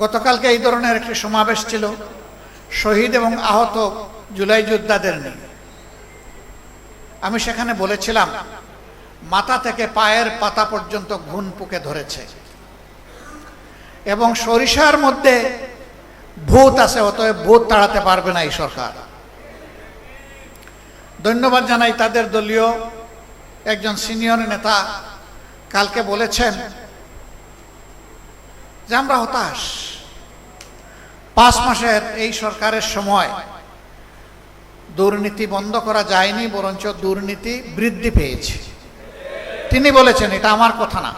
গতকালকে এই ধরনের একটি সমাবেশ ছিল শহীদ এবং আহত জুলাই যোদ্ধাদের নিয়ে। আমি সেখানে বলেছিলাম, মাথা থেকে পায়ের পাতা পর্যন্ত ঘুণ পুকে ধরেছে এবং সরিষার মধ্যে ভূত আছে, অতএব ভূত তাড়াতে পারবে না এই সরকার। ধন্যবাদ জানাই তাদের দলীয় একজন সিনিয়র নেতা কালকে বলেছেন যে আমরা হতাশ, 5 মাসের এই সরকারের সময় দুর্নীতি বন্ধ করা যায়নি, বরঞ্চ দুর্নীতি বৃদ্ধি পেয়েছে। তিনি বলেছেন, এটা আমার কথা না।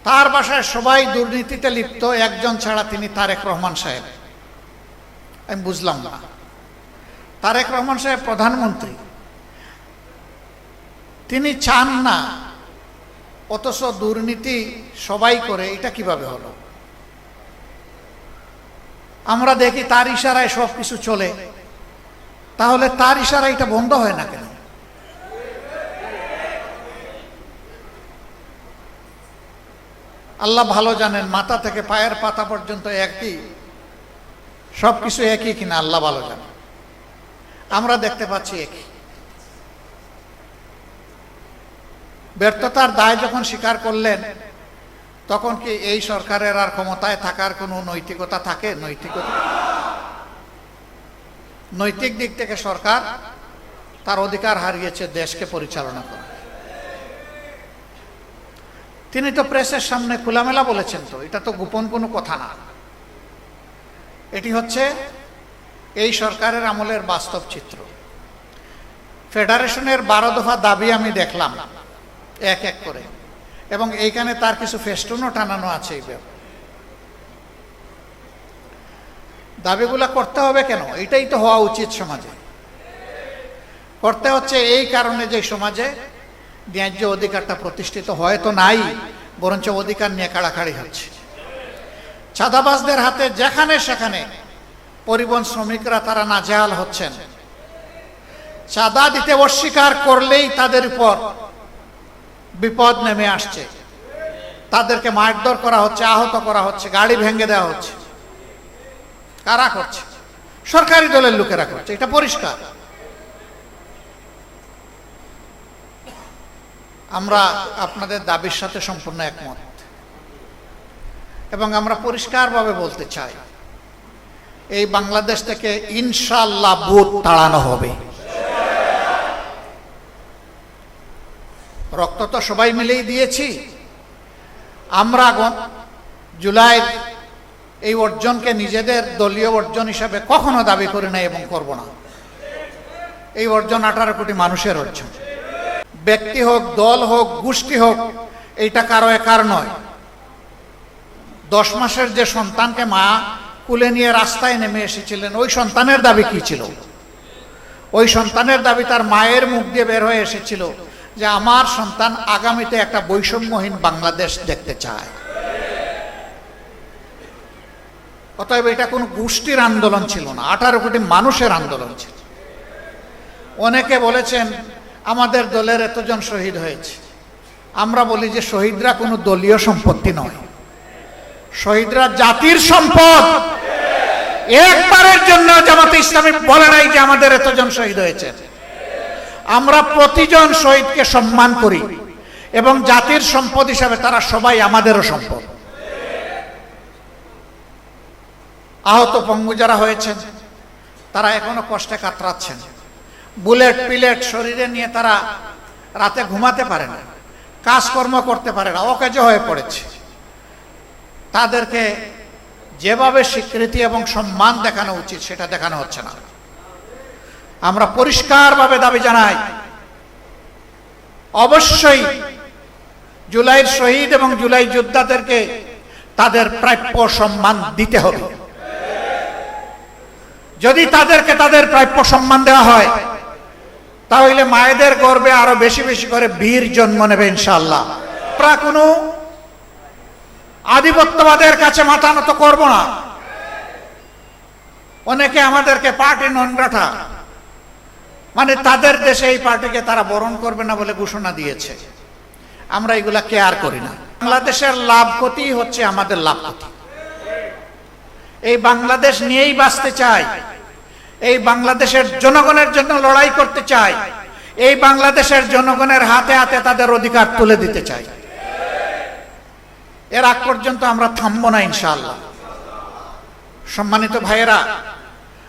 তার বাসায় সবাই দুর্নীতিতে লিপ্ত, একজন ছাড়া তিনি তারেক রহমান সাহেব। আমি বুঝলাম না, তারেক রহমান সাহেব প্রধানমন্ত্রী, তিনি চান না, অথচ দুর্নীতি সবাই করে, এটা কিভাবে হলো? আমরা দেখি তার ইশারায় সব কিছু চলে, তাহলে তার ইশারায় এটা বন্ধ হয় না কেন? আল্লাহ ভালো জানেন, মাথা থেকে পায়ের পাতা পর্যন্ত একই, সবকিছু একই কিনা আল্লাহ ভালো জানেন। আমরা দেখতে পাচ্ছি একই। ব্যর্থতার দায় যখন স্বীকার করলেন, তখন কি এই সরকারের আর ক্ষমতায় থাকার কোনো নৈতিকতা থাকে? নৈতিক দিক থেকে সরকার তার অধিকার হারিয়েছে দেশকে পরিচালনা করা। তিনি তো প্রেসের সামনে খোলামেলা বলেছেন, তো এটা তো গোপন কোনো কথা না। এটি হচ্ছে এই সরকারের আমলের বাস্তব চিত্র। ফেডারেশনের 12 দফা দাবি আমি দেখলাম এক এক করে, এবং এইখানে তার কিছু ফেস্টুনও টানানো আছে। এই দাবিগুলা করতে হবে কেন? এটাই তো হওয়া উচিত সমাজে। করতে হচ্ছে এই কারণে যে সমাজে ন্যায্য অধিকারটা প্রতিষ্ঠিত হয়তো নাই, বরঞ্চ অধিকার নিয়ে কাড়াকাড়ি হচ্ছে। চাঁদাবাজদের হাতে যেখানে সেখানে পরিবহন শ্রমিকরা তারা নাজেহাল হচ্ছেন। চাঁদা দিতে অস্বীকার করলেই তাদের উপর বিপদ নেমে আসছে, তাদেরকে মারধর করা হচ্ছে, আহত করা হচ্ছে, গাড়ি ভেঙে দেওয়া হচ্ছে। কারা করছে? সরকারি দলের লোকেরা করছে, এটা পরিষ্কার। আমরা আপনাদের দাবির সাথে সম্পূর্ণ একমত, এবং আমরা পরিষ্কারভাবে বলতে চাই, এই বাংলাদেশ থেকে ইনশাআল্লাহ ভূত তাড়ানো হবে। রক্ত তো সবাই মিলেই দিয়েছি। আমরা জুলাই এই অর্জনকে নিজেদের দলীয় অর্জন হিসাবে কখনো দাবি করি না এবং করব না। এই অর্জন 18 কোটি মানুষের অর্জন। ব্যক্তি হোক, দল হোক, গোষ্ঠী হোক, এইটা কারো একার নয়। 10 মাসের যে সন্তানকে মা কুলে নিয়ে রাস্তায় নেমে এসেছিলেন, ওই সন্তানের দাবি কি ছিল? ওই সন্তানের দাবি তার মায়ের মুখ দিয়ে বের হয়ে এসেছিল যে আমার সন্তান আগামীতে একটা বৈষম্যহীন বাংলাদেশ দেখতে চায়। অতএব এটা কোনো গোষ্ঠীর আন্দোলন ছিল না, 18 কোটি মানুষের আন্দোলন ছিল। অনেকে বলেছেন আমাদের দলের এতজন শহীদ হয়েছে। আমরা বলি যে শহীদরা কোনো দলীয় সম্পত্তি নয়, শহীদরা জাতির সম্পদ। একবারের জন্য জামাতে ইসলামী বলে নাই যে আমাদের এতজন শহীদ হয়েছে। আমরা প্রতিজন শহীদকে সম্মান করি এবং জাতির সম্পদ হিসাবে তারা সবাই আমাদেরও সম্পদ। আহত পঙ্গু যারা হয়েছেন তারা এখনো কষ্টে কাতরাচ্ছেন। বুলেট পিলেট শরীরে নিয়ে তারা রাতে ঘুমাতে পারে না, কাজকর্ম করতে পারে না, অকেজো হয়ে পড়েছে। তাদেরকে যেভাবে স্বীকৃতি এবং সম্মান দেখানো উচিত সেটা দেখানো হচ্ছে না। আমরা পরিষ্কারভাবে দাবি জানাই, অবশ্যই জুলাইয়ের শহীদ এবং জুলাই যোদ্ধাদেরকে তাদের প্রাপ্য সম্মান দিতে হবে। যদি তাদেরকে তাদের প্রাপ্য সম্মান দেওয়া হয়, তাহলে মায়েদের গর্ভে আরো বেশি বেশি করে বীর জন্ম নেবে ইনশাআল্লাহ। আমরা কোনো আধিপত্যবাদের কাছে মাথা নত করব না। অনেকে আমাদেরকে পার্টি নন গ্রাটা, মানে তাদের দেশে এই পার্টিকে তারা বরণ করবে না বলে ঘোষণা দিয়েছে। আমরা এগুলা কেয়ার করি না। বাংলাদেশের লাভ ক্ষতি হচ্ছে আমাদের লাভ ক্ষতি। এই বাংলাদেশ নিয়েই বাঁচতে চাই, এই বাংলাদেশের জনগণের জন্য লড়াই করতে চাই, এই বাংলাদেশের জনগণের হাতে হাতে তাদের অধিকার তুলে দিতে চাই। এর আগ পর্যন্ত আমরা থামবো না ইনশাআল্লাহ। সম্মানিত ভাইয়েরা,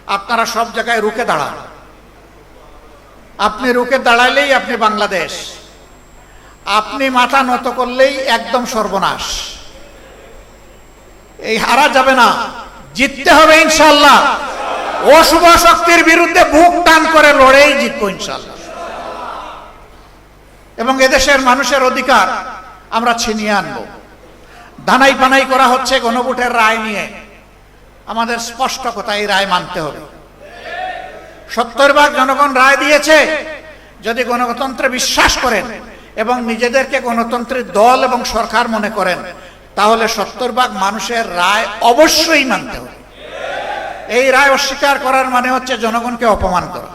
আপনারা সব জায়গায় রুখে দাঁড়ান। আপনি রুখে দাঁড়াইলেই আপনি বাংলাদেশ, আপনি মাথা নত করলেই একদম সর্বনাশ। এই হারা যাবে না, জিততে হবে ইনশাআল্লাহ। অশুভ শক্তির বিরুদ্ধে বুক টান করে লড়েই জিতবো ইনশাআল্লাহ। এবং এদেশের মানুষের অধিকার আমরা ছিনিয়ে আনবো। ধানাই পানাই করা হচ্ছে গণভোটের রায় নিয়ে, আমাদের স্পষ্ট কথা, এই রায় মানতে হবে। 70% জনগণ রায় দিয়েছে। যদি গণতন্ত্রে বিশ্বাস করেন এবং নিজেদেরকে গণতন্ত্রের দল এবং সরকার মনে করেন, তাহলে 70% মানুষের রায় অবশ্যই মানতে হবে। এই রায় অস্বীকার করার মানে হচ্ছে জনগণকে অপমান করা।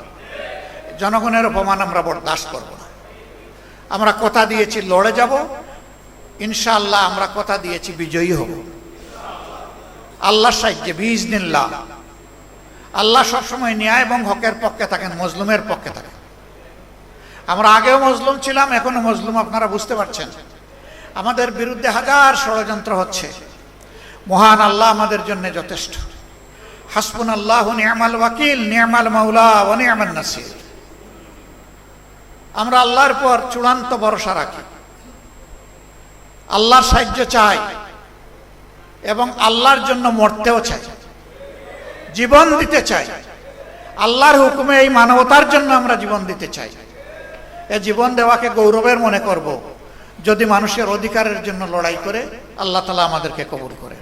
জনগণের অপমান আমরা বরদাস্ত করব না। আমরা কথা দিয়েছি লড়ে যাব ইনশাআল্লাহ। আমরা কথা দিয়েছি বিজয়ী হব আল্লাহর সাহায্যে বিইজনিল্লাহ। আল্লাহ সবসময় ন্যায় এবং হকের পক্ষে থাকেন, মজলুমের পক্ষে থাকেন। আমরা আগেও মজলুম ছিলাম, এখনো মজলুম, আপনারা বুঝতে পারছেন। আমাদের বিরুদ্ধে হাজার ষড়যন্ত্র হচ্ছে। মহান আল্লাহ আমাদের জন্য যথেষ্ট। হাসবুনাল্লাহু নি'মাল ওয়াকিল, নি'মাল মাওলা ওয়া নি'মান নাসির। আমরা আল্লাহর পর চূড়ান্ত ভরসা রাখি, আল্লাহর সাহায্য চাই এবং আল্লাহর জন্য মরতেও চাই, জীবন দিতে চাই। আল্লাহর হুকুমে এই মানবতার জন্য আমরা জীবন দিতে চাই। এই জীবন দেওয়াকে গৌরবের মনে করব যদি মানুষের অধিকারের জন্য লড়াই করে আল্লাহ তাআলা আমাদেরকে কবুল করে।